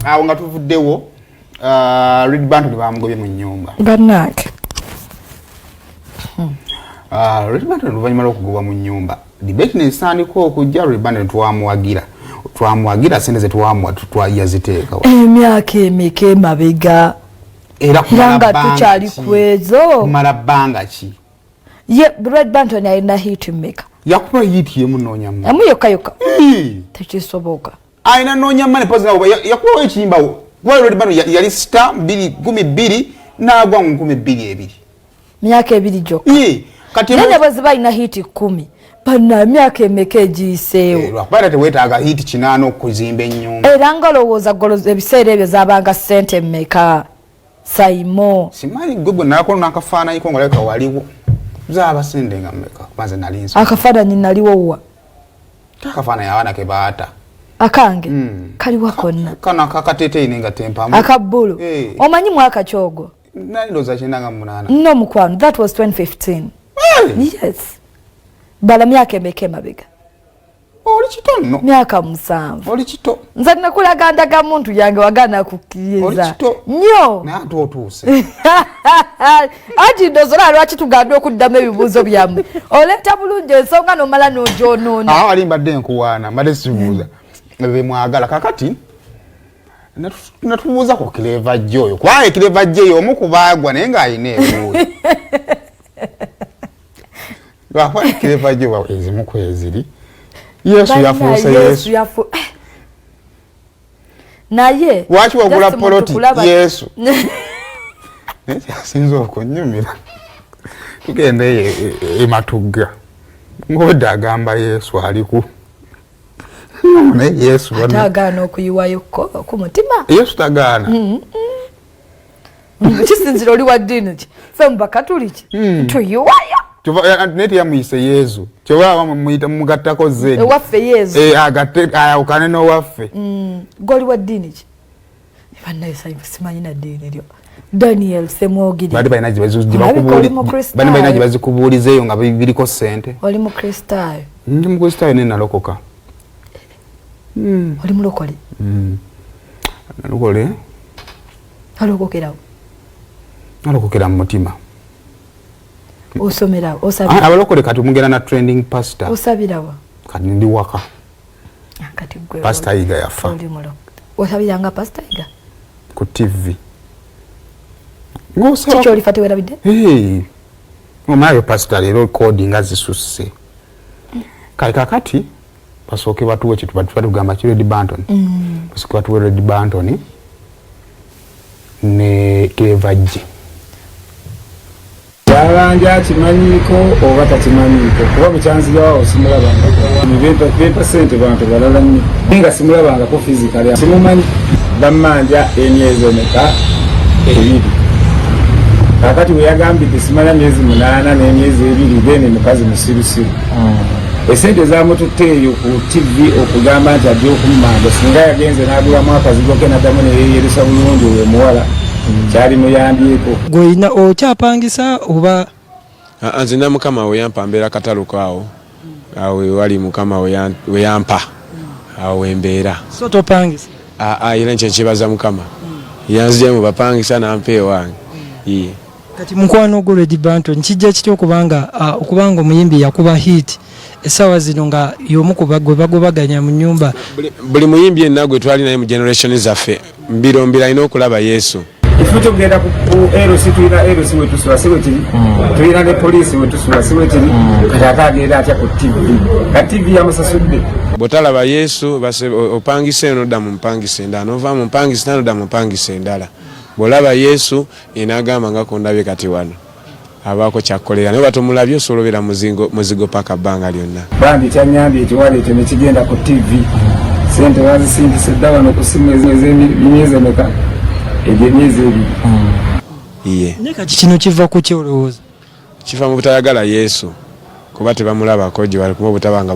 awo nga tuvuddewo Red Banton bamugobye mu nnyumba bannange Red Banton oluvannyuma lw'okugobwa mu nnyumba debate nesandika okujja Red Banton twamuwagira sente ze yaziteeka emyaka emeka emabega era nga tukyali kwezo kumala bbanga ki ye Red Banton alina hit mmeka yakuba hit yemu noonyamu emu yokka tekisoboka alina noonyamu ne pozi yakubawo ekiyimba kuba Red Banton yali star 12 n'agwa mu 12 myaka ebiri gyokka kati nene bwe ziba alina hit 10 bana myaka emeka egiyiseewo lwakuba teweetaaga hit 8 okuzimba ennyumba era nga olowooza goloza ebiseera ebyo zaabanga ssente mmeka Saimo simanyi gwe nalako n'akafaananyi ko ng'olabika waliwo zaaba sente nga mmeka kubanze nali nso akafaananyi naliwo wa akafaananyi abaana ke baata akange kaliwa konna kana kakateeteeyi nenga tempamu akabbulu omanyi mwaka kyogo nali ndowooza kyenda nga 8 no mukwano that was 2015 yes bala myaka emeka emabega oli kito nno myaka 7 oli kito nze nakulaga ga muntu yange wagana kukkiriza nnyo naate otuuse aji ndozora lwaki tuganda okuddamu ebibuuzo byammwe oleeta bulungi ensonga nomala n'ogyonoona ali mbadde nkuwaana mbadde sibuuza be mwagala kakati natubuuza ku Kiva J oyo kubanga Kiva J omu kubaagwa naye ng'alina ebuuyi lwakuba Kiva J ezimu kweziri Yesu yafuuse Yesu naye waki wagula poloti Yesu asinza okunyumira tugenda ematugga ng'obadde agamba Yesu aliku naye Yesu tagaana okuyiwayo ku mutima Yesu tagaana kisinzira oli wa ddiini ki ffe mu bakatuliki tuyiwayo neti yamuyise Yesu kyobaba muyita mugattako zeni ewaffe Yesu ayawukane n'owaffe goli wa ddiini ki bannaye simanyi na ddiini eryo Daniel Semwogiri bali balina gye bazikubuulizeeyo nga biriko ssente oli mukristaayo ndi mukristaayo naye nalokoka oli mulokole nalokole alokokerawo alokokera mu mutima osomerawo osabira abalokole kati mugenda na trending pastor osabirawa kati ndi waka kati gwe pastor Iga yafa oli mulokole osabiranga pastor Iga ku TV Chicho olifate werabide omayo pastor lero coding azisusse kakati pasooke batuwe kitu batugamba ki Red Banton pasooke batuwe Red Banton ne Kiva J yabanja kimanyiko oba takimanyiko kuba mukyanzi yawo simulabanga 20% bantu balala nnyo nga simulabanga ko physically simumanyi bamanja emyezi emeka ebiri kakati we yagambidde simanya myezi 8 n'emyezi 2 bene mukazi musirusiru esente zamututeeyo ku TV okugamba nti ajja okumumanda singa yagenze n'agulamu akazigo ke naddamu neyeeyeresa bulungi oyo muwala kyali muyambyeko gweyina okyapangisa oba nzina mukama we yampa mbeera kataluko awo wali mukama we yampa awo wembeera so topangisa era nkyo nkibaza mukama yanzija mu bapangisa nampa ewange kati mukwano gwo Red Banton kijja kitya okubanga omuyimbi yakuba hit esawa zino nga y'omu ku gwe bagobaganya mu nnyumba buli muyimbi yenna gwe twali naye mu generation zaffe mbirombira alina okulaba Yesu ife tugenda ku LC tulina LC wetusula siwe kiri tulina ne poliisi wetusula siwe kiri kati atagenda atya ku TV ka TV yamusasudde bw'otalaba Yesu opangisa eno dda mu mpangisa endala nova mu mpangisa eno dda mu mpangisa endala bw'olaba Yesu enagamba nga kundabye kati wano abaako kyakolera naye batomulabye osolobera muzigo paka bbanga lyonna bambi kyanyambye ekiwala ekyo nekigenda ku TV sente bazisindise dda wano ku simu ez'emyezi emeka ebyo emyezi ebiri naye kati kino kiva ku kyolowooza kiva mu butayagala Yesu kuba tebamulabako gye bali kuba obutabanga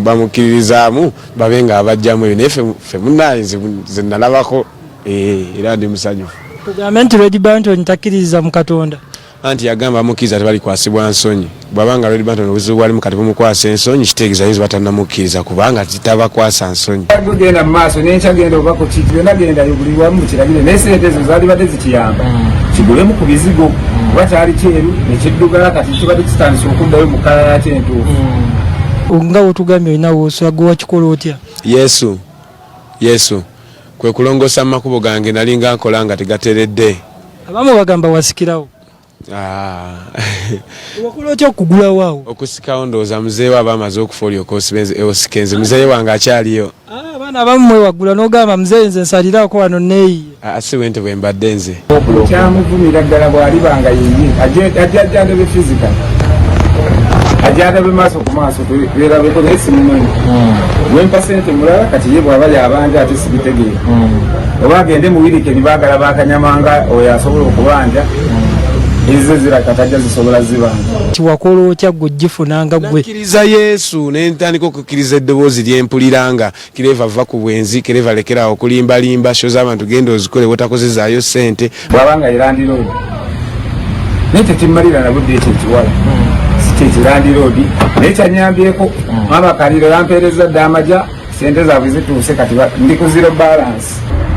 bamukiririzaamu babe nga abajjamu ebyo naye ffe munnaye nze nalabako era ndi musanyufu tugambe nti Red Banton takkiririza mu Katonda anti yagamba mukkiriza tebali kwasibwa nsonyi bwabanga Red Button obuzibu bwalimu kati bumukwasa ensonyi kitegeeza yinza batanamukkiriza kubanga zitabakwasa nsonyi genda mu maaso n'enkyagenda oba ku kiti byonna gendayo buli wamu mukiragire naye sente ezo zaali badde zikiyamba kigulemu ku bizigo kuba kyali kyeru nekiddugala kati kibadde kitandisa okuddayo mu kkala yakyo entuufu nga wotugambye olina wooswaga wakikola otya yesu kwe kulongosa mu makubo gange nali nga nkola nga tegateredde abamu bagamba wasikirawo wakola otya okugulawo awo okusikawo ndowooza muzeewo aba amaze okufa olyoka osikenze muzeeyi wange akyaliyo abaana abamu mwewagula n'ogamba muzeeyi nze nsaliraako wano neeyiye si wente bwe mbadde nze kyamuvumira ddala bw'alibanga yeye ajjanjabe physical ajjanjabe maaso ku maaso tulerabeko naye simumanyi wempa sente mulala kati ye bw'aba yabanja ate sibitegeera oba agende mu wirikeni baagala bakanyamanga oyo asobola okubanja ezo zirakatajja zisobola zibanja kiwakola otya gwe gifunanga gwe nakkiriza Yesu nentandika okukkiriza eddoboozi lyempuliranga kireva va ku bwenzi kireva lekerawo okulimbalimba shoza abantu genda ozikole wotakozezaayo sente bwabanga irandiroodi naye tekimmalira nabudde ekyo ekiwala sikyekirandiroodi naye kyanyambyeko amakaliro yampeereza dde amaja sente zaabwe zituuse kati ndi ku zero balance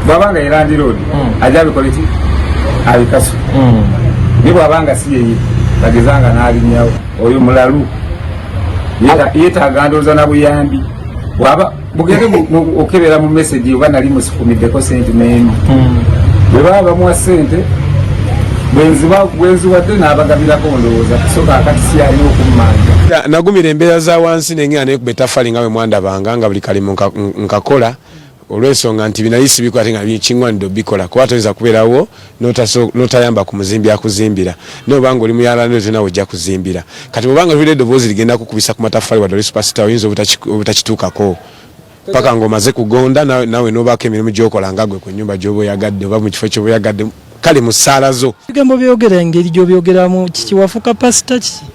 bwabanga irandiroodi ajja abikole ki abikaso ni bwabanga si yeye bagezanga n'alinyawo oyo mulalu yeetaaga ndowooza na buyambi bwaba bugende okebera mu meseji oba nali musikumiddeko sente n'emu bwe baba bamuwa sente bwenziwadde n'abagabirako ndowooza soka akati si alina okummanja nagumira embeera za wansi nengera naye kuba ettaffaali nga bwe mwandabanga nga buli kalimu nkakola olw'ensonga nti binayisi bikola ate nga kiŋŋwanidde obikola kuba toyinza kubeerawo n'otayamba ku muzimbi akuzimbira naye obanga oli muyalani tena ojja kuzimbira kati bwobanga tulira eddoboozi ligenda kukubisa ku mataffaali wadde oli supasita oyinza obutakituukako paka ng'omaze kugonda nawe n'obaako emirimu gy'okola nga gwe ku nnyumba gy'oba oyagadde oba mu kifo ky'oba oyagadde kale mu ssaala zo ebigambo byogera engeri gy'obyogeramu kikiwafuka pasita kiki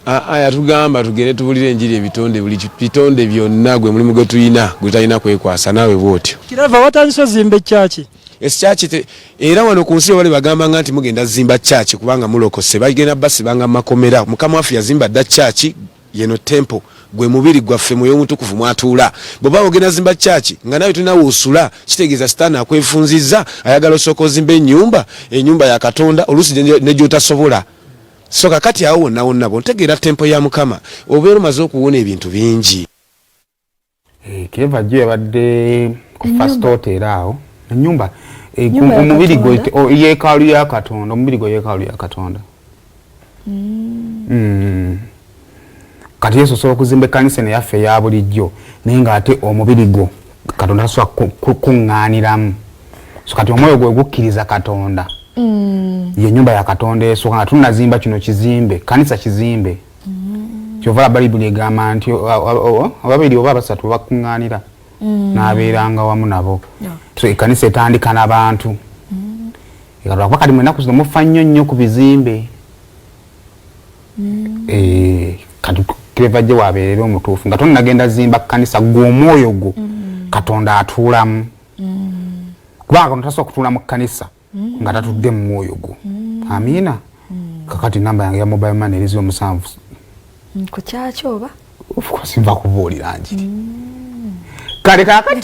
yatugamba tugende tubulire enjiri ebitonde buli bitonde byonna gwe mulimu gwe tulina gwe talina kwekwasa naawe bw'otyo kirava watandise ozimba ekyaki ekyaki era wano ku nsi bali bagambanga nti mugenda zimba kyaki kubanga mulokose bagenda basibanga makomera mukama waffe yazimba dda kyaki yeno tempo gwe mubiri gwaffe mwoyo omutukuvu mwatuula bw'oba ogenda zimba kyaki nga nawe tulina woosula kitegeeza sitaani akwefunzizza ayagala osooka ozimba ennyumba ya Katonda oluusi ne gy'otasobola so kakati awo wonna bontegeera tempo ya Mukama obeera omaze okuwona ebintu bingi Kiva gye yabadde ku first hotel awo ennyumba omubiri gwe yeekaalu ya Katonda omubiri gwe yeekaalu ya Katonda kati Yesu osobola okuzimba ekkanisa eno yaffe eya bulijjo naye ng'ate omubiri gwo Katonda tasobola kukuŋŋaaniramu so kati omwoyo gwe gukkiriza Katonda ye nyumba ya Katonda esooka nga tunazimba kino kizimbe kanisa kizimbe kyova Bayibuli egamba nti ababiri oba abasatu bakuŋŋaanira n'abeeranga wamu nabo so ekkanisa etandika n'abantu ekatula kuba kati mwenaku zino mufa nnyo ku bizimbe kati Kiva gye wabeerera omutuufu nga tonnagenda zimba kkanisa gw'omwoyo gwo Katonda atuulamu kubanga Katonda tasobola kutuula mu kkanisa nga tatudde mu mwoyo gwo amiina kakati namba yange ya mobile money erizo 7 ku kyakyo oba of course nva kubuulira njiri kale kakati